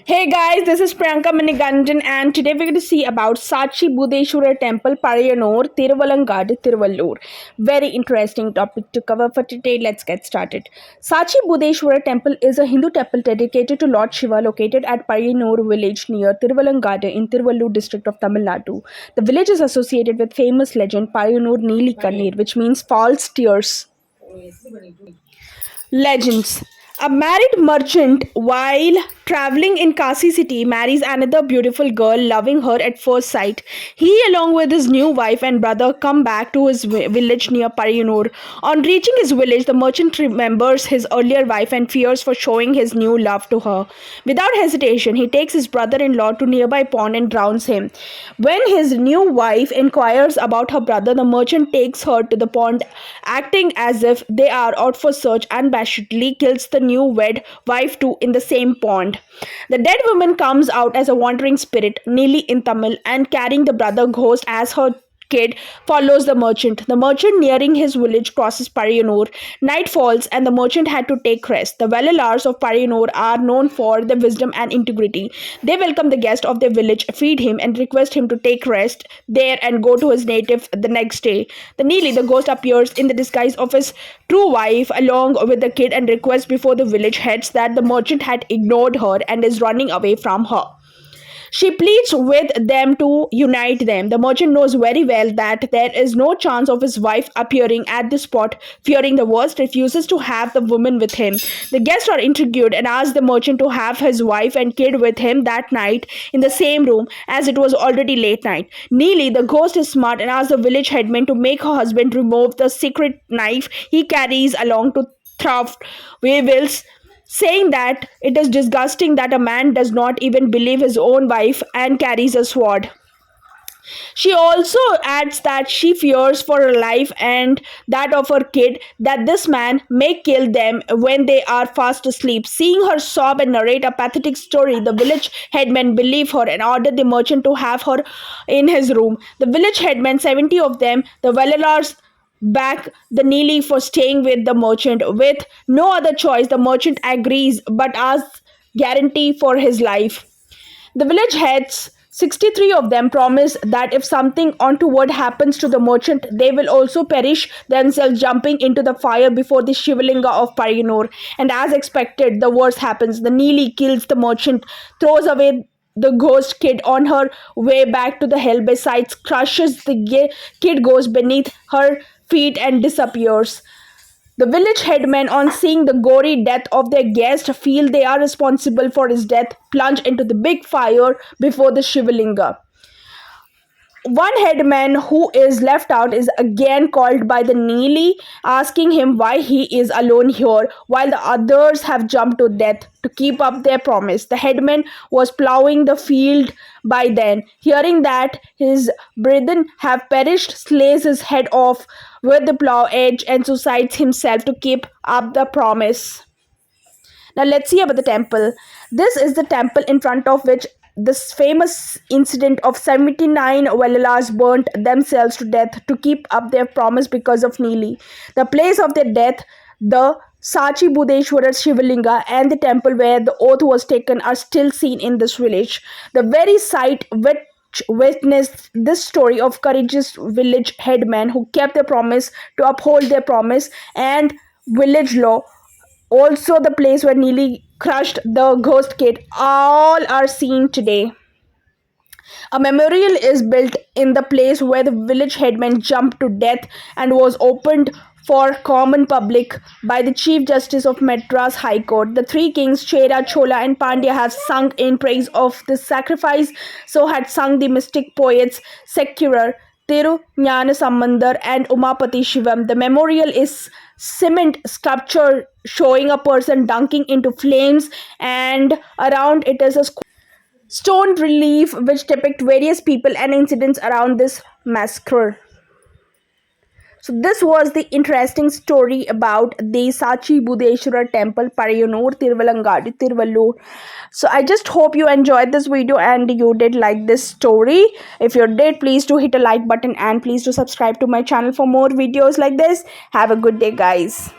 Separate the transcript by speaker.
Speaker 1: Hey guys, this is Priyanka Manigandan and today we're going to see about Saatchi Boodeshwarar Temple, Pazhyanur, Thiruvalangadu, Thiruvallur. Very interesting topic to cover for today. Let's get started. Saatchi Boodeshwarar Temple is a Hindu temple dedicated to Lord Shiva located at Pazhyanur village near Thiruvalangadu in Thiruvallur district of Tamil Nadu. The village is associated with famous legend Pazhyanur Neeli Kannir, which means false tears. Legends. A married merchant, while traveling in Kasi city, marries another beautiful girl, loving her at first sight. He, along with his new wife and brother, come back to his village near Pazhyanur. On reaching his village, the merchant remembers his earlier wife and fears for showing his new love to her. Without hesitation, he takes his brother-in-law to nearby pond and drowns him. When his new wife inquires about her brother, the merchant takes her to the pond, acting as if they are out for search, and bashfully kills the new wed wife too in the same pond. The dead woman comes out as a wandering spirit, Neeli in Tamil, and carrying the brother ghost as her kid follows the merchant. The merchant nearing his village crosses Pazhyanur. Night falls and the merchant had to take rest. The Vallalars of Pazhyanur are known for their wisdom and integrity. They welcome the guest of their village, feed him and request him to take rest there and go to his native the next day. The Neeli, the ghost, appears in the disguise of his true wife along with the kid and requests before the village heads that the merchant had ignored her and is running away from her. She pleads with them to unite them. The merchant knows very well that there is no chance of his wife appearing at the spot. Fearing the worst, refuses to have the woman with him. The guests are intrigued and ask the merchant to have his wife and kid with him that night in the same room, as it was already late night. Neely, the ghost, is smart and asks the village headman to make her husband remove the secret knife he carries along to thraft weevils, saying that it is disgusting that a man does not even believe his own wife and carries a sword. She also adds that she fears for her life and that of her kid, that this man may kill them when they are fast asleep. Seeing her sob and narrate a pathetic story, the village headman believe her and order the merchant to have her in his room. The village headman, 70 of them, the Vallalars, back the Neely for staying with the merchant. With no other choice, the merchant agrees but asks guarantee for his life. The village heads, 63 of them, promise that if something untoward happens to the merchant, they will also perish themselves jumping into the fire before the Shivalinga of Pazhyanur. And as expected, the worst happens. The Neeli kills the merchant, throws away the ghost kid on her way back to the hell, besides crushes the kid ghost beneath her feet and disappears. The village headmen, on seeing the gory death of their guest, feel they are responsible for his death, plunge into the big fire before the Shivalinga. One headman who is left out is again called by the Neely, asking him why he is alone here while the others have jumped to death to keep up their promise. The headman was plowing the field by then. Hearing that his brethren have perished, slays his head off with the plow edge and suicides himself to keep up the promise. Now let's see about the temple. This is the temple in front of which this famous incident of 79 Vallalars burnt themselves to death to keep up their promise because of Neeli. The place of their death, the Saatchi Boodeshwarar Shivalinga, and the temple where the oath was taken are still seen in this village. The very site which witnessed this story of courageous village headmen who kept their promise to uphold their promise and village law, also the place where Neely crushed the ghost kid, all are seen today. A memorial is built in the place where the village headman jumped to death and was opened for common public by the Chief Justice of Madras High Court. The three kings, Chera, Chola and Pandya, have sung in praise of this sacrifice. So had sung the mystic poets Secular, Thiruvalangadu and Umapati Shivam. The memorial is cement sculpture showing a person dunking into flames, and around it is a stone relief which depict various people and incidents around this massacre. So this was the interesting story about the Saatchi Boodeshwarar Temple, Pazhyanur, Thiruvalangadu, Thiruvallur. So I just hope you enjoyed this video and you did like this story. If you did, please do hit a like button and please do subscribe to my channel for more videos like this. Have a good day, guys.